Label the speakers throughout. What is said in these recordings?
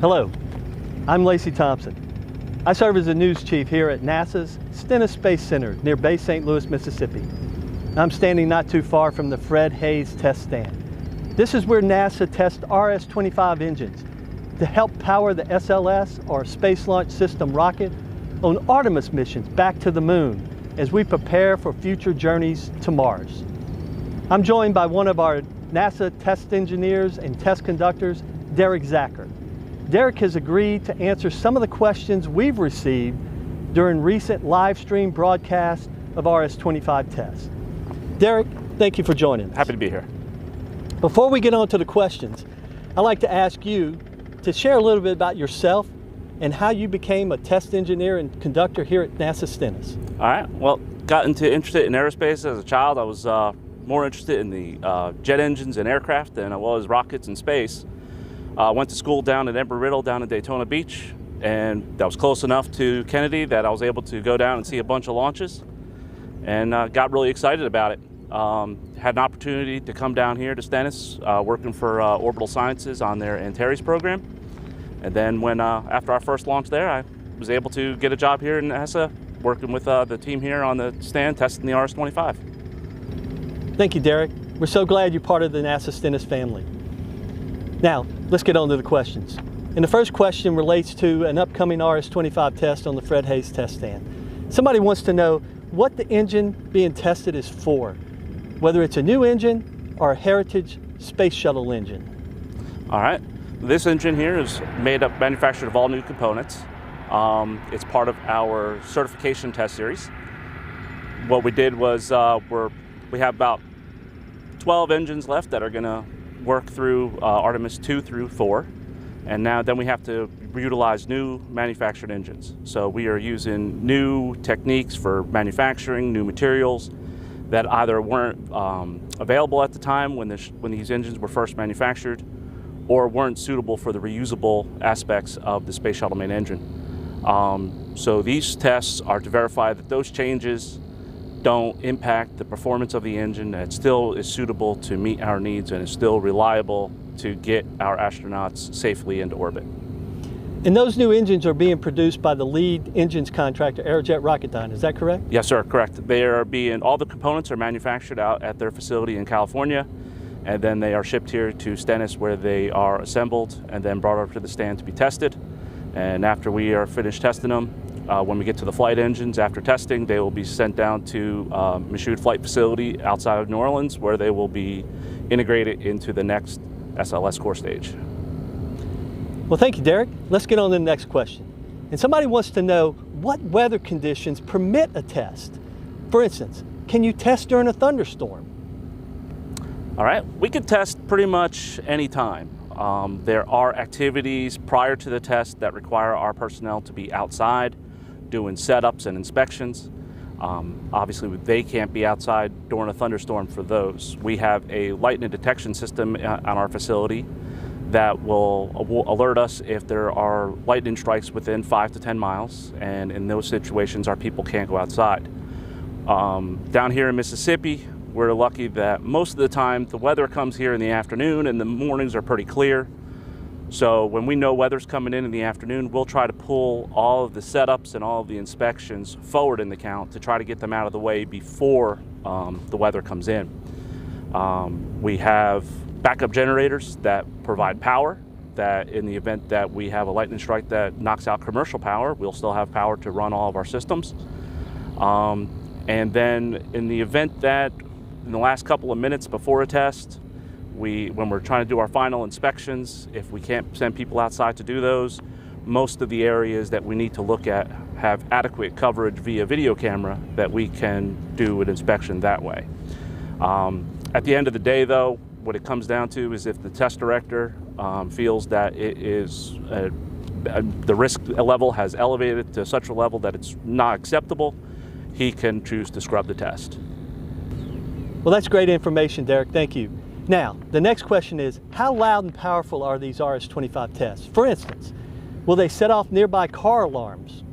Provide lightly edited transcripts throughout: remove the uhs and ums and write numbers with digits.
Speaker 1: Hello, I'm Lacey Thompson. I serve as the news chief here at NASA's Stennis Space Center near Bay St. Louis, Mississippi. I'm standing not too far from the Fred Haise Test Stand. This is where NASA tests RS-25 engines to help power the SLS, or Space Launch System rocket, on Artemis missions back to the moon as we prepare for future journeys to Mars. I'm joined by one of our NASA test engineers and test conductors, Derek Zacher. Derek has agreed to answer some of the questions we've received during recent live stream broadcasts of RS-25 tests. Derek, thank you for joining us.
Speaker 2: Happy to be here.
Speaker 1: Before we get on to the questions, I'd like to ask you to share a little bit about yourself and how you became a test engineer and conductor here at NASA Stennis.
Speaker 2: All right, well, got interested in aerospace as a child. I was more interested in the jet engines and aircraft than I was rockets and space. Went to school down at Embry-Riddle down in Daytona Beach, and that was close enough to Kennedy that I was able to go down and see a bunch of launches, and got really excited about it. Had an opportunity to come down here to Stennis, working for Orbital Sciences on their Antares program, and then when after our first launch there, I was able to get a job here in NASA, working with the team here on the stand testing the RS-25.
Speaker 1: Thank you, Derek. We're so glad you're part of the NASA Stennis family. Now, let's get on to the questions. And the first question relates to an upcoming RS-25 test on the Fred Haise Test Stand. Somebody wants to know what the engine being tested is for, whether it's a new engine or a heritage space shuttle engine.
Speaker 2: All right, this engine here is manufactured of all new components. It's part of our certification test series. What we did was we have about 12 engines left that are going to work through Artemis 2 through 4, and then we have to utilize new manufactured engines. So we are using new techniques for manufacturing, new materials that either weren't available at the time when these engines were first manufactured, or weren't suitable for the reusable aspects of the Space Shuttle main engine. So these tests are to verify that those changes don't impact the performance of the engine, that it still is suitable to meet our needs and is still reliable to get our astronauts safely into orbit.
Speaker 1: And those new engines are being produced by the lead engines contractor, Aerojet Rocketdyne, is that correct?
Speaker 2: Yes, sir, correct. All the components are manufactured out at their facility in California, and then they are shipped here to Stennis, where they are assembled and then brought up to the stand to be tested. And after we are finished testing them, when we get to the flight engines after testing, they will be sent down to Michoud Flight Facility outside of New Orleans, where they will be integrated into the next SLS core stage.
Speaker 1: Well, thank you, Derek. Let's get on to the next question. And somebody wants to know what weather conditions permit a test. For instance, can you test during a thunderstorm?
Speaker 2: All right, we can test pretty much any time. There are activities prior to the test that require our personnel to be outside doing setups and inspections. Obviously, they can't be outside during a thunderstorm for those. We have a lightning detection system on our facility that will alert us if there are lightning strikes within 5 to 10 miles, and in those situations, our people can't go outside. Down here in Mississippi, we're lucky that most of the time the weather comes here in the afternoon and the mornings are pretty clear. So when we know weather's coming in the afternoon, we'll try to pull all of the setups and all of the inspections forward in the count to try to get them out of the way before the weather comes in. We have backup generators that provide power, that in the event that we have a lightning strike that knocks out commercial power, we'll still have power to run all of our systems. And then in the event that in the last couple of minutes before a test, when we're trying to do our final inspections, if we can't send people outside to do those, most of the areas that we need to look at have adequate coverage via video camera that we can do an inspection that way. At the end of the day, though, what it comes down to is if the test director feels that it is the risk level has elevated to such a level that it's not acceptable, he can choose to scrub the test.
Speaker 1: Well, that's great information, Derek. Thank you. Now, the next question is, how loud and powerful are these RS-25 tests? For instance, will they set off nearby car alarms?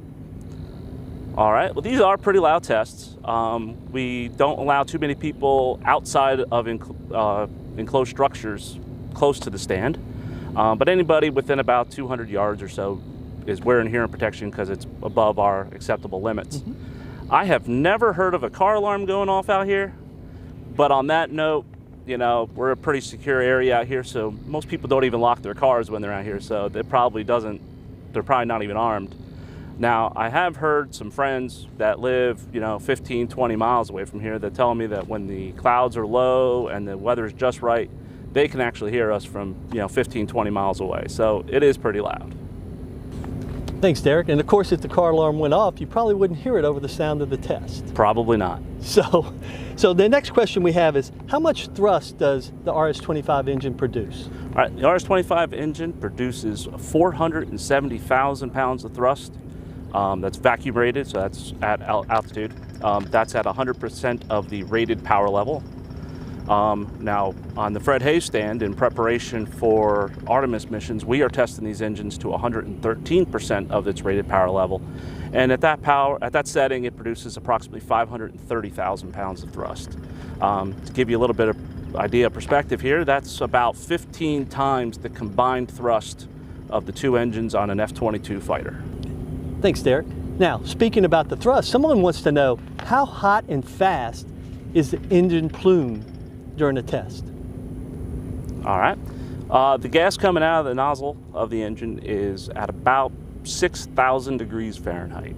Speaker 2: All right, well, these are pretty loud tests. We don't allow too many people outside of enclosed structures close to the stand. But anybody within about 200 yards or so is wearing hearing protection because it's above our acceptable limits. I have never heard of a car alarm going off out here, but on that note, you know, we're a pretty secure area out here, so most people don't even lock their cars when they're out here, so they're probably not even armed. Now, I have heard some friends that live, you know, 15, 20 miles away from here that tell me that when the clouds are low and the weather is just right, they can actually hear us from, you know, 15, 20 miles away. So it is pretty loud.
Speaker 1: Thanks, Derek. And of course, if the car alarm went off, you probably wouldn't hear it over the sound of the test.
Speaker 2: Probably not.
Speaker 1: So the next question we have is, how much thrust does the RS-25 engine produce?
Speaker 2: All right, the RS-25 engine produces 470,000 pounds of thrust. That's vacuum rated, so that's at altitude. That's at 100% of the rated power level. Now, on the Fred Haise stand, in preparation for Artemis missions, we are testing these engines to 113% of its rated power level. And at that setting, it produces approximately 530,000 pounds of thrust. To give you a little bit of idea of perspective here, that's about 15 times the combined thrust of the two engines on an F-22 fighter.
Speaker 1: Thanks, Derek. Now, speaking about the thrust, someone wants to know, how hot and fast is the engine plume during a test?
Speaker 2: All right. The gas coming out of the nozzle of the engine is at about 6,000 degrees Fahrenheit.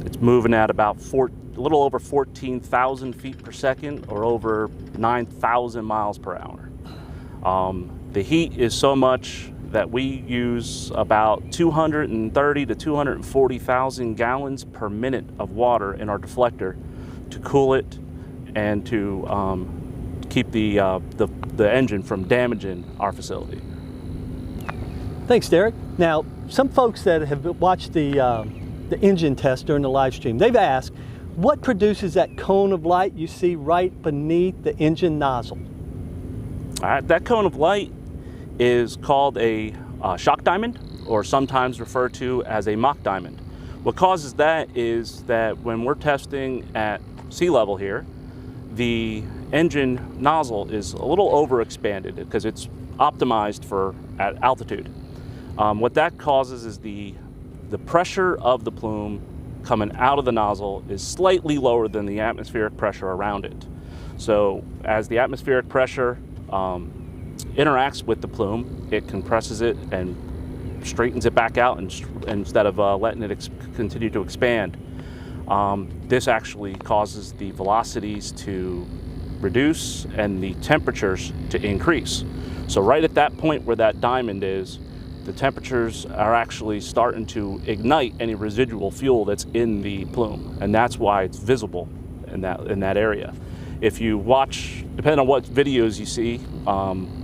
Speaker 2: It's moving at about a little over 14,000 feet per second, or over 9,000 miles per hour. The heat is so much that we use about 230 to 240,000 gallons per minute of water in our deflector to cool it and to keep the engine from damaging our facility.
Speaker 1: Thanks, Derek. Now, some folks that have watched the engine test during the live stream, they've asked, what produces that cone of light you see right beneath the engine nozzle?
Speaker 2: All right, that cone of light is called a shock diamond, or sometimes referred to as a mock diamond. What causes that is that when we're testing at sea level here, the engine nozzle is a little overexpanded because it's optimized for at altitude. What that causes is the pressure of the plume coming out of the nozzle is slightly lower than the atmospheric pressure around it. So as the atmospheric pressure interacts with the plume, it compresses it and straightens it back out, and instead of letting it continue to expand. This actually causes the velocities to reduce and the temperatures to increase. So right at that point where that diamond is, the temperatures are actually starting to ignite any residual fuel that's in the plume, and that's why it's visible in that area. If you watch, depending on what videos you see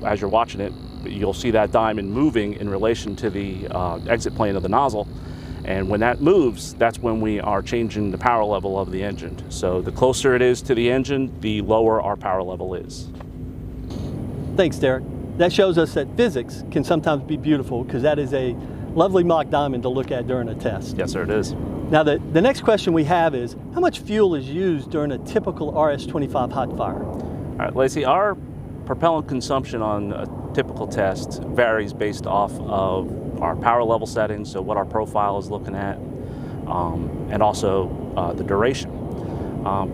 Speaker 2: as you're watching it, you'll see that diamond moving in relation to the exit plane of the nozzle. And when that moves, that's when we are changing the power level of the engine. So the closer it is to the engine, the lower our power level is.
Speaker 1: Thanks, Derek. That shows us that physics can sometimes be beautiful, because that is a lovely mock diamond to look at during a test.
Speaker 2: Yes, sir, it is.
Speaker 1: Now, the next question we have is, how much fuel is used during a typical RS-25 hot fire?
Speaker 2: All right, Lacey, our propellant consumption on a typical test varies based off of our power level settings, so what our profile is looking at, and also the duration.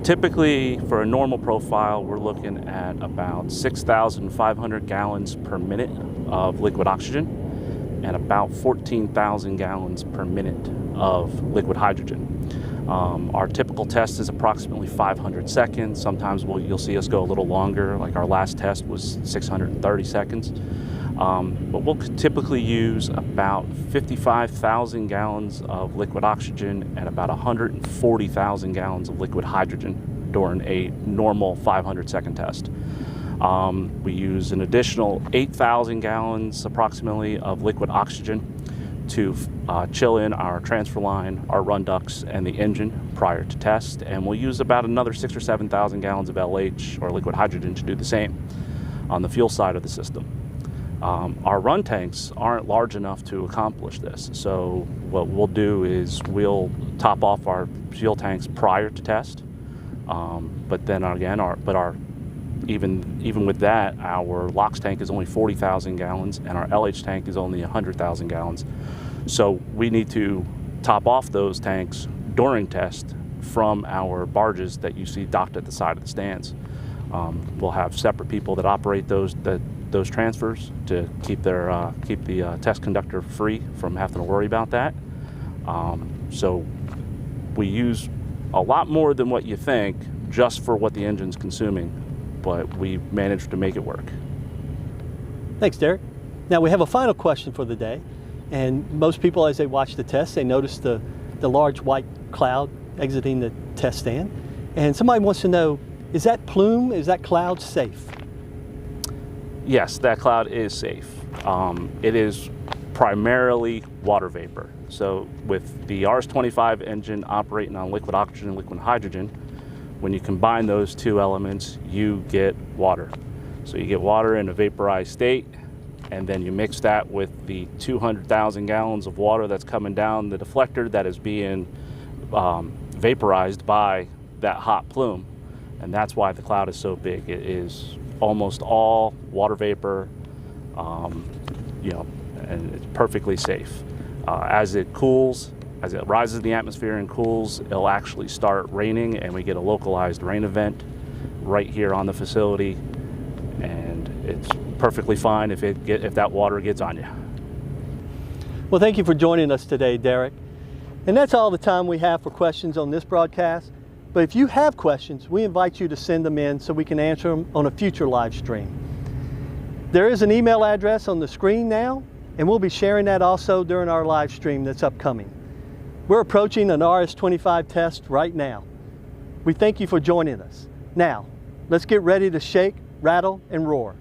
Speaker 2: Typically, for a normal profile, we're looking at about 6,500 gallons per minute of liquid oxygen and about 14,000 gallons per minute of liquid hydrogen. Our typical test is approximately 500 seconds. Sometimes you'll see us go a little longer, like our last test was 630 seconds. But we'll typically use about 55,000 gallons of liquid oxygen and about 140,000 gallons of liquid hydrogen during a normal 500-second test. We use an additional 8,000 gallons approximately of liquid oxygen to chill in our transfer line, our run ducts, and the engine prior to test, and we'll use about another 6,000 or 7,000 gallons of LH, or liquid hydrogen, to do the same on the fuel side of the system. Our run tanks aren't large enough to accomplish this, so what we'll do is we'll top off our fuel tanks prior to test, but then again, our even with that, our LOX tank is only 40,000 gallons and our LH tank is only 100,000 gallons. So we need to top off those tanks during test from our barges that you see docked at the side of the stands. We'll have separate people that operate those transfers to keep the test conductor free from having to worry about that. So we use a lot more than what you think just for what the engine's consuming, but we managed to make it work.
Speaker 1: Thanks, Derek. Now we have a final question for the day, and most people, as they watch the test, they notice the large white cloud exiting the test stand, and somebody wants to know, is that plume, is that cloud safe?
Speaker 2: Yes, that cloud is safe. It is primarily water vapor. So with the RS-25 engine operating on liquid oxygen and liquid hydrogen, when you combine those two elements, you get water. So you get water in a vaporized state, and then you mix that with the 200,000 gallons of water that's coming down the deflector that is being vaporized by that hot plume. And that's why the cloud is so big. It is almost all water vapor, and it's perfectly safe. As it cools, as it rises in the atmosphere and cools, it'll actually start raining, and we get a localized rain event right here on the facility, and it's perfectly fine if that water gets on you.
Speaker 1: Well, thank you for joining us today, Derek. And that's all the time we have for questions on this broadcast. But if you have questions, we invite you to send them in so we can answer them on a future live stream. There is an email address on the screen now, and we'll be sharing that also during our live stream that's upcoming. We're approaching an RS-25 test right now. We thank you for joining us. Now, let's get ready to shake, rattle, and roar.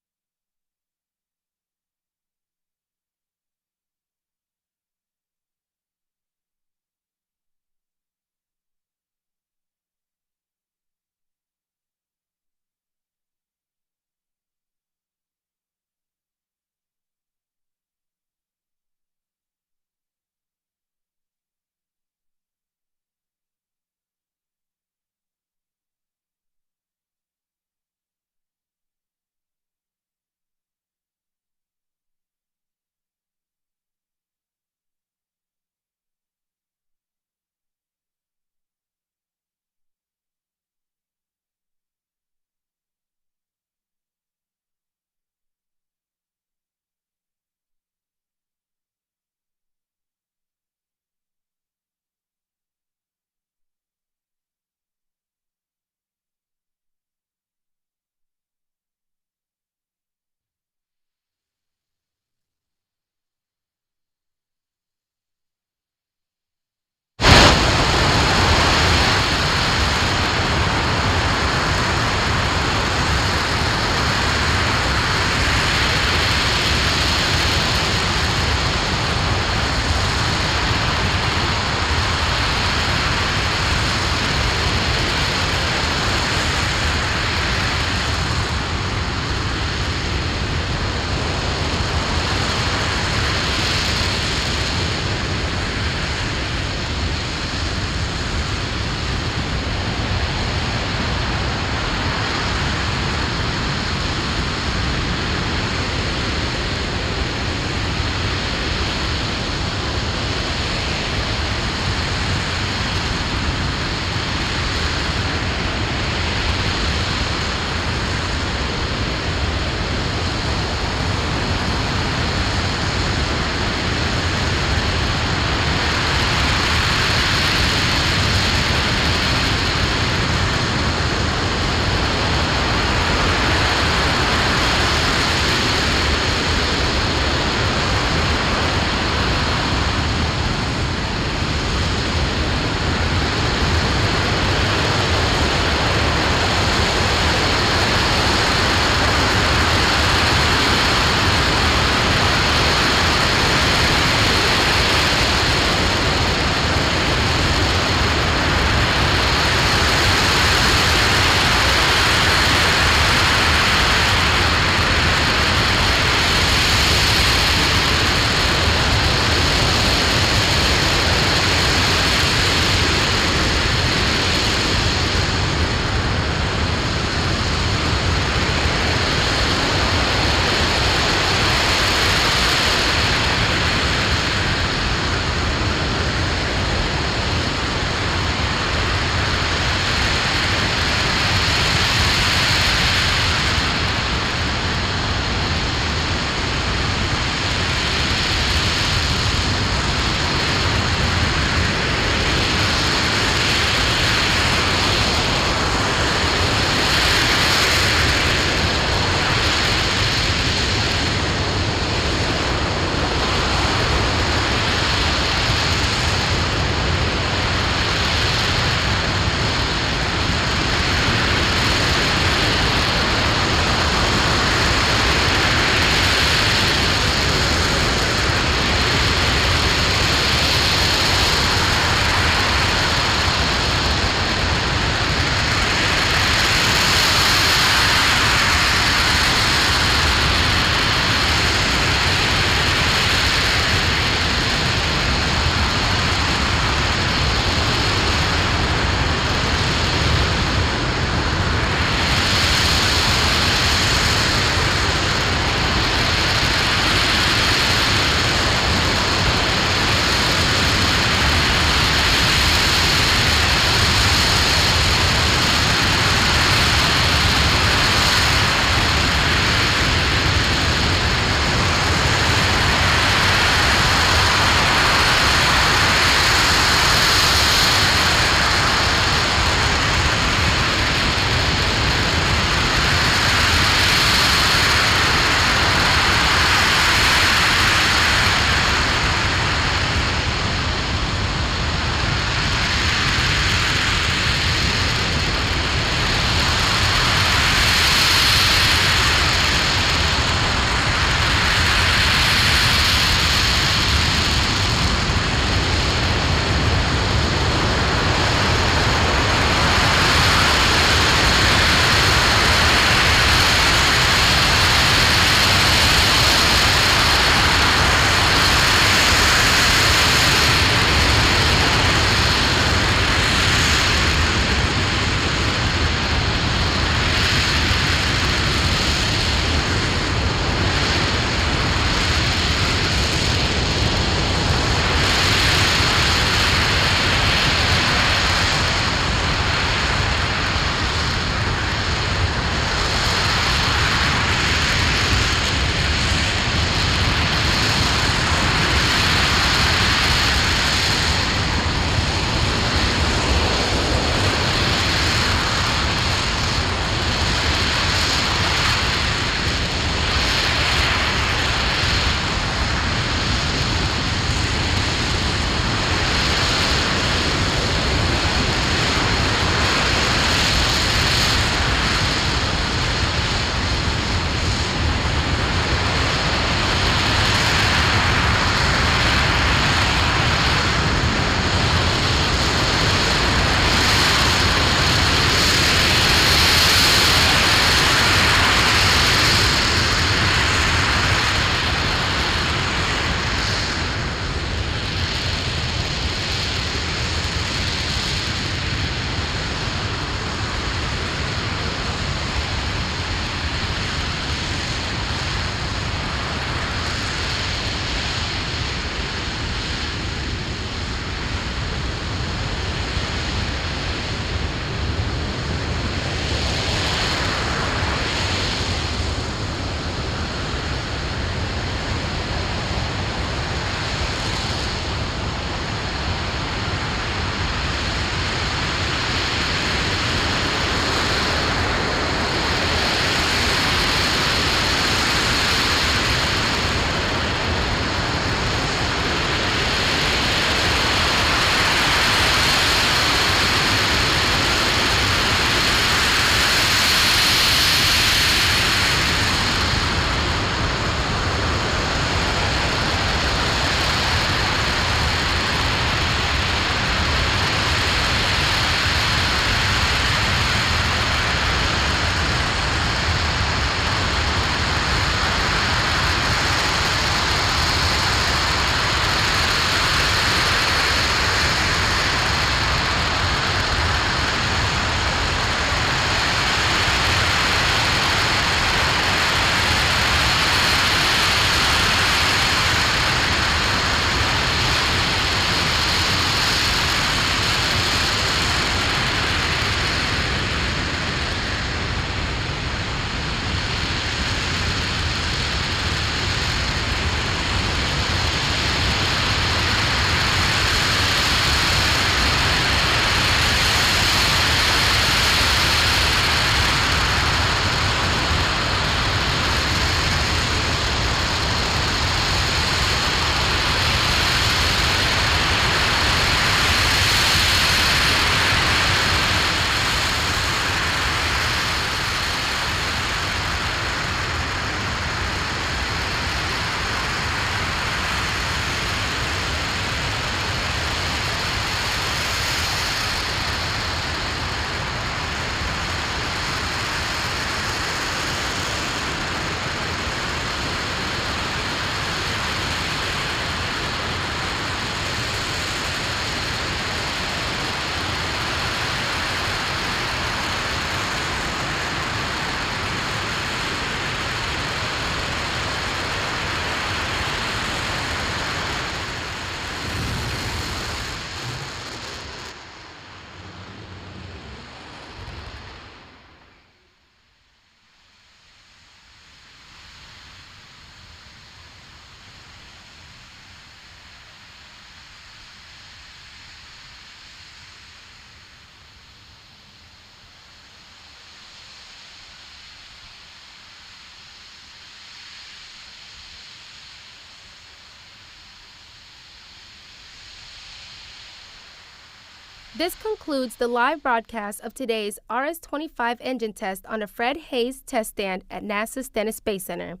Speaker 3: This concludes the live broadcast of today's RS-25 engine test on the Fred Haise Test Stand at NASA's Stennis Space Center.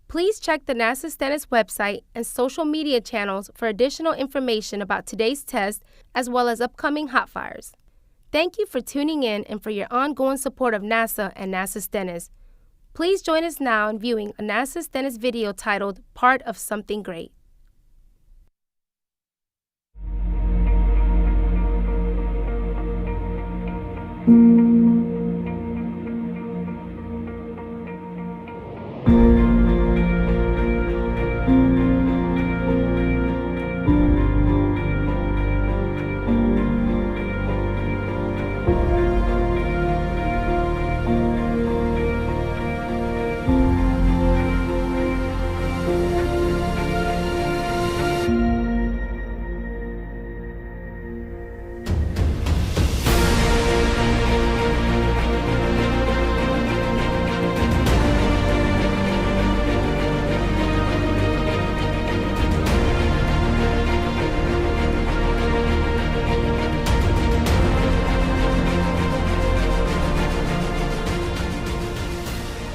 Speaker 3: Please check the NASA Stennis website and social media channels for additional information about today's test as well as upcoming hot fires. Thank you for tuning in and for your ongoing support of NASA and NASA Stennis. Please join us now in viewing a NASA Stennis video titled Part of Something Great.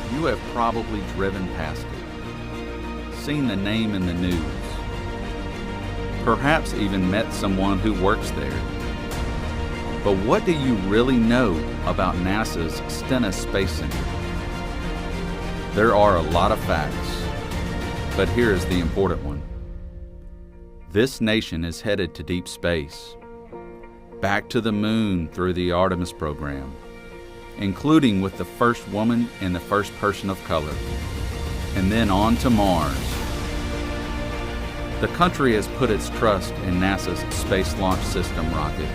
Speaker 4: You have probably driven past it, seen the name in the news, perhaps even met someone who works there. But what do you really know about NASA's Stennis Space Center? There are a lot of facts, but here is the important one. This nation is headed to deep space, back to the moon through the Artemis program, including with the first woman and the first person of color, and then on to Mars. The country has put its trust in NASA's Space Launch System rocket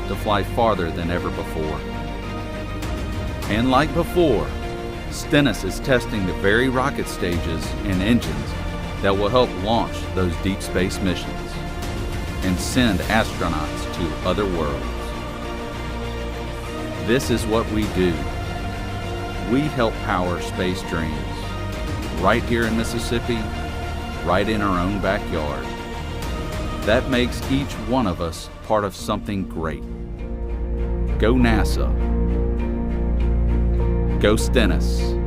Speaker 4: to fly farther than ever before. And like before, Stennis is testing the very rocket stages and engines that will help launch those deep space missions and send astronauts to other worlds. This is what we do. We help power space dreams, right here in Mississippi, right in our own backyard. That makes each one of us part of something great. Go NASA. Go Stennis.